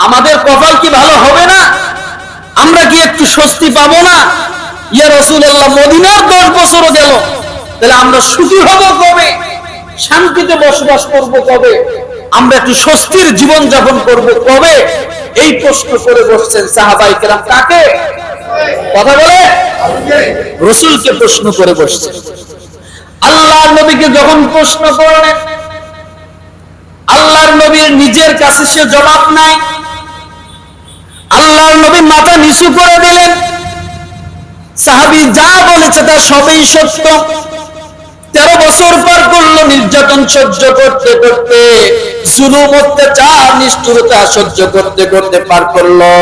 আমাদের কপাল কি ভালো হবে না? আমরা কি একটু স্বস্তি পাবো না? ইয়া রাসূলুল্লাহ, মদিনার 10 বছরও গেল, তাহলে আমরা সুখী হব কবে? শান্তিতে বসবাস করব কবে? আমরা একটু স্বস্তির জীবন যাপন করব কবে? এই প্রশ্ন করে বসছেন সাহাবায়ে কেরাম। কাকে? কথা বলে রাসূলকে প্রশ্ন করে বসছেন। আল্লাহর নবীকে যখন প্রশ্ন করলেন, আল্লাহর নবীর নিজের কাছে সে জবাব নাই। আল্লাহর নবী মাথা নিচু করে দিলেন। সাহাবী যা বলেছে তা সবই সত্য। 13 বছর পার করলো নির্যাতন সহ্য করতে করতে, জুলুম অত্যাচার নিষ্ঠুরতা সহ্য করতে করতে পার করলো।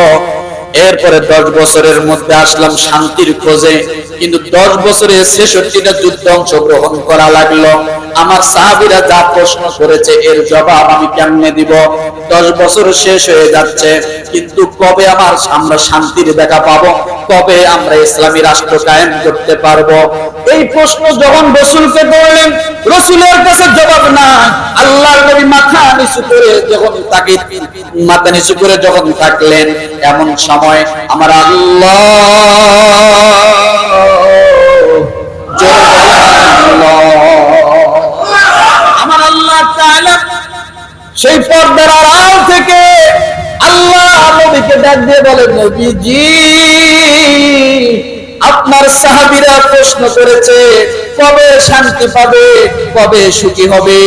এরপরে 10 বছরের মধ্যে আসলাম শান্তির খোঁজে, কিন্তু 10 বছরে 66টা যুদ্ধে অংশগ্রহণ করা লাগলো। আমার সাহাবীরা যা প্রশ্ন করেছে এর জবাব আমি কেমনে দিব? 10 বছর শেষ হয়ে যাচ্ছে, কিন্তু কবে আমরা শান্তির দেখা পাবো? কবে আমরা ইসলামী রাষ্ট্র কায়েম করতে পারবো? এই প্রশ্ন যখন রাসূলকে করলেন, রাসূলের কাছে জবাব না। আল্লাহর নবী মাথা নিচু করে যখন থাকলেন, এমন সময় আমার আল্লাহ, আমার আল্লাহ তাআলা সেই পর্দার আড়াল থেকে আল্লাহ নবীকে ডাক দিয়ে বলেন, নবীজি, আপনার সাহাবীরা প্রশ্ন করেছে কবে শান্তি পাবে, কবে সুখী হবে,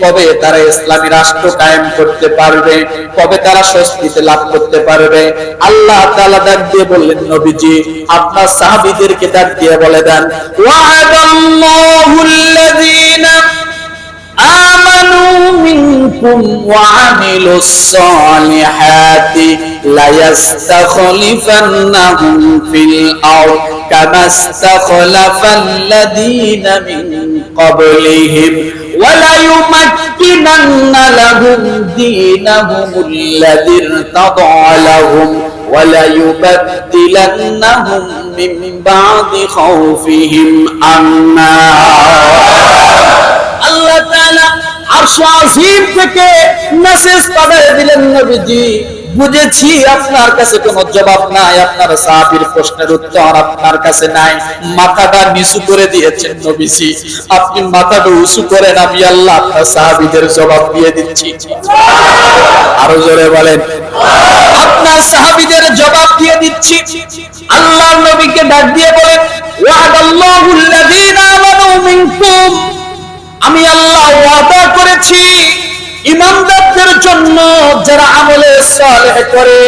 কবে তারা ইসলামী রাষ্ট্র কায়েম করতে পারবে, কবে তারা স্বস্তিতে লাভ করতে পারবে। আল্লাহ তাআলা ডাক দিয়ে বললেন, নবীজি, আপনার সাহাবীদেরকে ডাক দিয়ে বলে দেন, ওয়া'আদাল্লাহুল্লাযীনা আমানু মিনকুম ওয়া আমিলুস সালিহাতি লা ইস্তাখলিফান্নাহুম ফিল আরদ কামা ইস্তাখলাফাল্লাযীনা মিন ক্বাবলিহিম ওয়া লা ইউমাক্কিনান্না লাহুম দীনাহুমুল্লাযী ইরতাদা লাহুম ওয়া লা ইউবাদদিলান্নাহুম মিন বা'দি খাউফিহিম আমনা। আল্লাহ তাআলা আরশ আজিম থেকে মেসেজ পাঠিয়ে দিলেন, নবীজি, বুঝেছি আপনার কাছে কোনো জবাব নাই, আপনার সাহাবীর প্রশ্নের উত্তর আপনার কাছে নাই। মাথাটা নিচু করে দিয়েছেন নবীজি, আপনি মাথাটা উঁচু করেন, আমি আল্লাহ আপনার সাহাবীদের জবাব দিয়ে দিচ্ছি। আরো জোরে বলেন, আপনার সাহাবীদের জবাব দিয়ে দিচ্ছি। আল্লাহর নবীকে ডাক দিয়ে বলেন, ওয়া'দাল্লাহুল্লাযীনা আমানু মিনকুম, আমি আল্লাহ ওয়াদা করেছি ঈমানদারদের জন্য, যারা আমলে সালেহ করে,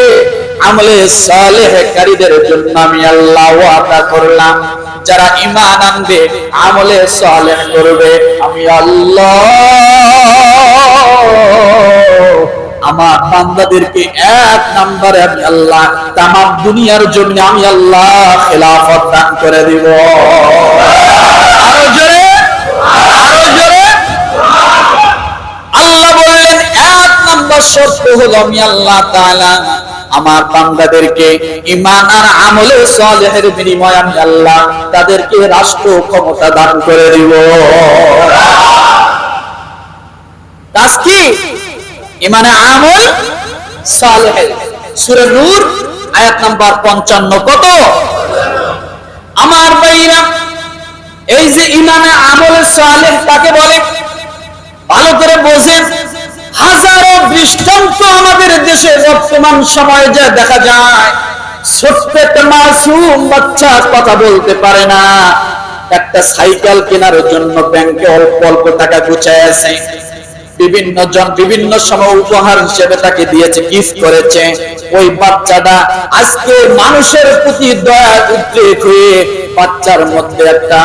আমলে সালেহকারীদের জন্য আমি আল্লাহ ওয়াদা করলাম, যারা ঈমান আনবে, আমলে সালেহ করবে, আমি আল্লাহ আমার বান্দাদেরকে 1 নম্বরে আমি আল্লাহ তামাম দুনিয়ার জন্য আমি আল্লাহ খেলাফত দান করে দিব। আরো জোরে, আরো জোরে। আল্লাহ বললেন, 1 নম্বর শর্ত হলো আমি আল্লাহ তাআলা আমার বান্দাদেরকে ঈমান আর আমলে সালেহের বিনিময়ে আমি আল্লাহ তাদেরকে রাষ্ট্র ক্ষমতা দান করে দিব। কাজ কি? ঈমানে আমল সালেহ। সূরা নূর আয়াত নাম্বার 55। কত? আমার ভাইরা, এই যে ঈমানে আমলে সালেহ কাকে বলে ভালো করে বোঝেন। হাজারো দৃষ্টান্ত আমাদের দেশে বর্তমান সময়ে যা দেখা যায়, ছোট্ট একটা মাসুম বাচ্চা কথা বলতে পারে না, একটা সাইকেল কেনার জন্য ব্যাংকে অল্প অল্প টাকা গুছায় আছে, বিভিন্ন জন বিভিন্ন সময় উপহার হিসেবে তাকে দিয়েছে, গিফট করেছে। ওই বাচ্চাটা আজকে মানুষের প্রতি দয়া উদ্রেক হয়ে বাচ্চার মধ্যে একটা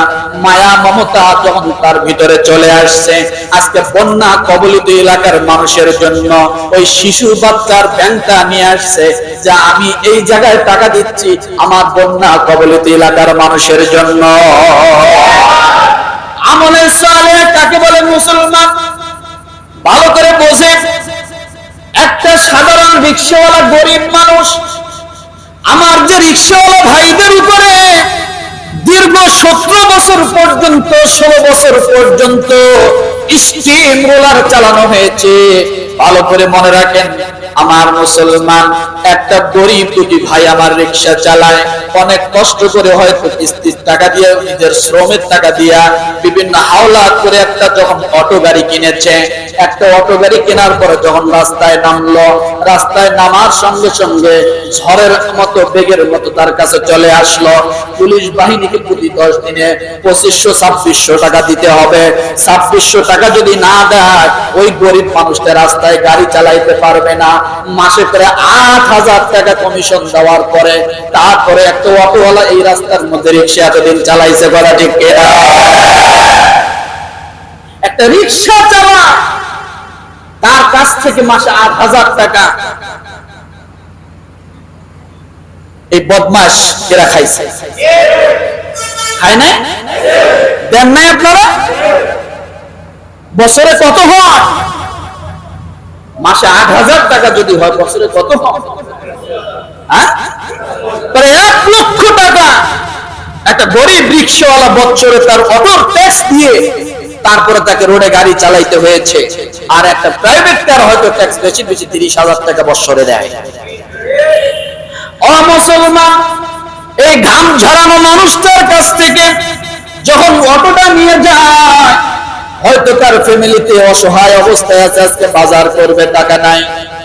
মায়া মমতা যখন তার ভিতরে চলে আসছে, আজকে বন্যা কবলিত এলাকার মানুষের জন্য ওই শিশু বাচ্চার ব্যাংকটা নিয়ে আসছে, যে আমি এই জায়গায় টাকা দিচ্ছি আমার বন্যা কবলিত এলাকার মানুষের জন্য। আমলে সালেহ কাকে বলে মুসলমান ভালো করে বোঝে। একটা সাধারণ রিকশাওয়ালা গরিব মানুষ, আমার যে রিকশাওয়ালা ভাইদের উপরে দীর্ঘ 17 বছর পর্যন্ত 16 বছর পর্যন্ত স্টিম রোলার চালানো হয়েছে, ভালো করে মনে রাখেন, আমার মুসলমান, একটা গরিব দুটি ভাই আমার রিকশা চালায়, অনেক কষ্ট করে হয়তো কিস্তির টাকা দিয়ে, নিজের শ্রমের টাকা দিয়া বিভিন্ন হাওলাত করে একটা যখন অটো গাড়ি কিনেছে, একটা অটো গাড়ি কেনার পরে যখন রাস্তায় নামলো, রাস্তায় নামার সঙ্গে সঙ্গে ঝড়ের মতো বেগের মতো তার কাছে চলে আসলো পুলিশ বাহিনীকে প্রতি 10 দিনে 2500-2600 টাকা দিতে হবে। 2600 টাকা যদি না দেয় ওই গরিব মানুষটা রাস্তায় গাড়ি চালাইতে পারবে না। মাসে প্রায় 8000 টাকা কমিশন দেওয়ার পরে তারপরে একটা অটোওয়ালা এই রাস্তার মধ্যে রিক্সা এতদিন চালাইছে, বলা ঠিক কিনা? একটা রিক্সা চালা তার কাছ থেকে মাসে 8000 টাকা এই বদমাশ এরা খাইছে, খায় না? দেন নাই আপনারা? বছরে কত হয়? মাসে 8000 টাকা যদি হয় বছরে কত হয়? প্রায় 1 লক্ষ টাকা একটা গরিব রিক্সাওয়ালা বছরে তার অটোর ট্যাক্স দিয়ে তারপরে তাকে রোডে গাড়ি চালাইতে হয়েছে। আর একটা প্রাইভেট কার হয়তো ট্যাক্স বেশি বেশি 30,000 টাকা বছরে দেয়। ও মুসলমান, এই ঘাম ঝরানো মানুষটার কাছ থেকে যখন অটোটা নিয়ে যায়, হয়তো তার ফ্যামিলিতে অসহায় অবস্থায় আছে, আজকে বাজার করবে টাকা নাই,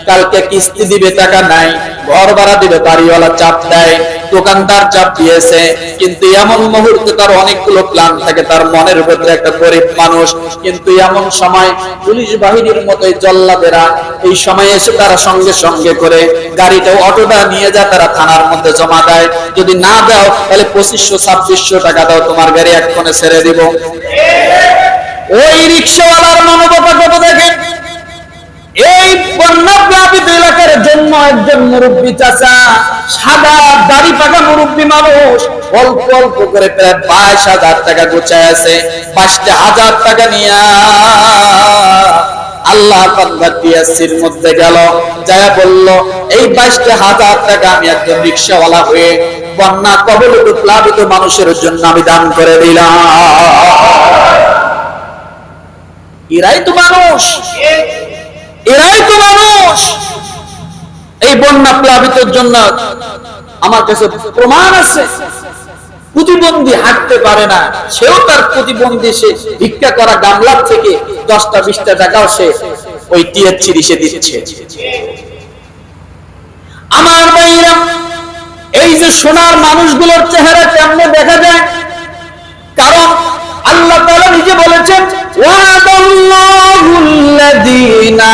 কালকে কিস্তি দিবে টাকা নাই, ঘর ভাড়া দিবে বাড়িওয়ালা চাপ দেয়, দোকানদার চাপ দিয়েছে, কিন্তু এমন মুহূর্তে তার অনেকগুলো প্ল্যান থাকে তার মনের ভেতরে, একটা গরিব মানুষ। কিন্তু এমন সময় পুলিশ বাহিনীর মতোই জল্লাদেরা এই সময় এসে তারা সঙ্গে সঙ্গে করে গাড়িটা অটোটা নিয়ে যায়, তারা থানার মধ্যে জমা দেয়। যদি না দাও তাহলে 2500-2600 টাকা দাও, তোমার গাড়ি এক্ষণে ছেড়ে দিব। ওই রিক্সাওয়ালার মানবতা কত দেখেন। এই বন্যা প্লাবিত এলাকার জন্য একজন মুরব্বী চাচা, সাদা দাড়ি পাকা মুরব্বী মানুষ, অল্প অল্প করে প্রায় 22,000 টাকা গুছায় আছে। 22,000 টাকা নিয়ে আল্লাহ বান্দার টিএসসির মধ্যে গেল, যায় বলল এই 22,000 টাকা আমি একজন রিক্সাওয়ালা হয়ে বন্যা কবলিত প্লাবিত মানুষের জন্য আমি দান করে দিলাম। এরাই তো মানুষ, এরাই তো মানুষ। এই বন্যা প্লাবিতের জন্য আমার কাছে প্রমাণ আছে, প্রতিবন্ধী হাঁটতে পারে না, সেও তার প্রতিবন্ধী সে ভিক্ষা করা গামলার থেকে 10-20 টাকাও সে ওই টিএসসি দিচ্ছে। আমার ভাইরা, এই যে সোনার মানুষগুলোর চেহারা কেমনে দেখা যায়? কারণ আল্লাহ তাআলা নিজে বলেছেন, ওয়াদাল্লাহুল্লাযীনা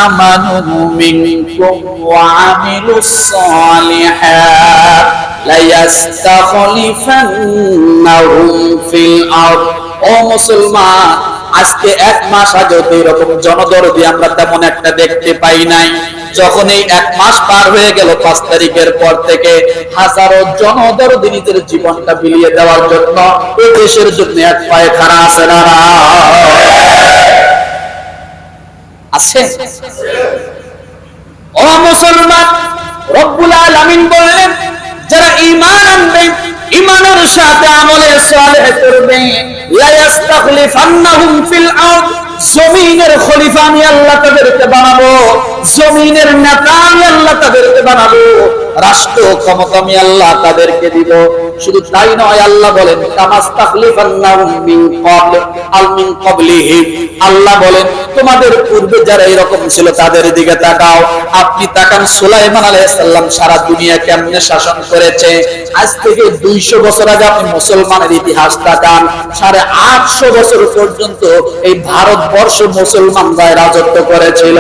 আমানু মিনকুম ওয়া আমিলুস সালিহাত লা ইস্তাখলিফান্নাহুম ফিল আরদ। ও মুসলমান, আজকে 1 মাস আগে তো এরকম জনদরদি আমরা তেমন একটা দেখতে পাই নাই। যখন এই 1 মাস পার হয়ে গেল, 5 তারিখের পর থেকে হাজারো জনদরদি নিজের জীবনটা বিলিয়ে দেওয়ার জন্য এই দেশের জন্য এক পায়ে খাড়া আছে না আছে? ও মুসলমান, রব্বুল আলামিন বললেন যারা ঈমান আনবে, ঈমানের সাথে আমলে সালেহ করবে, লা ইস্তাখলিফান্নাহুম ফিল আরদ, জমিনের খলিফা আমি আল্লাহ তাদেরকে বানাবো, জমিনের নেতা আমি আল্লাহ তাদেরকে বানাবো, রাষ্ট্র ক্ষমতা আমি আল্লাহ তাদেরকে দিব। শুধু তাই নয়, আল্লাহ বলেন কামাস্তাখলিফান্নাহুম মিন ক্বাবল আল মিন ক্বাবলিহিম, আল্লাহ বলেন তোমাদের পূর্বে যারা এরকম ছিল তাদের দিকে তাকাও। আপনি তাকান, সুলাইমান আলাইহিস সালাম সারা দুনিয়া কেমনে শাসন করেছে। আজ থেকে 200 বছর আগে আপনি মুসলমানের ইতিহাস তাকান, 850 বছর পর্যন্ত এই ভারতবর্ষ মুসলমানরা রাজত্ব করেছিল।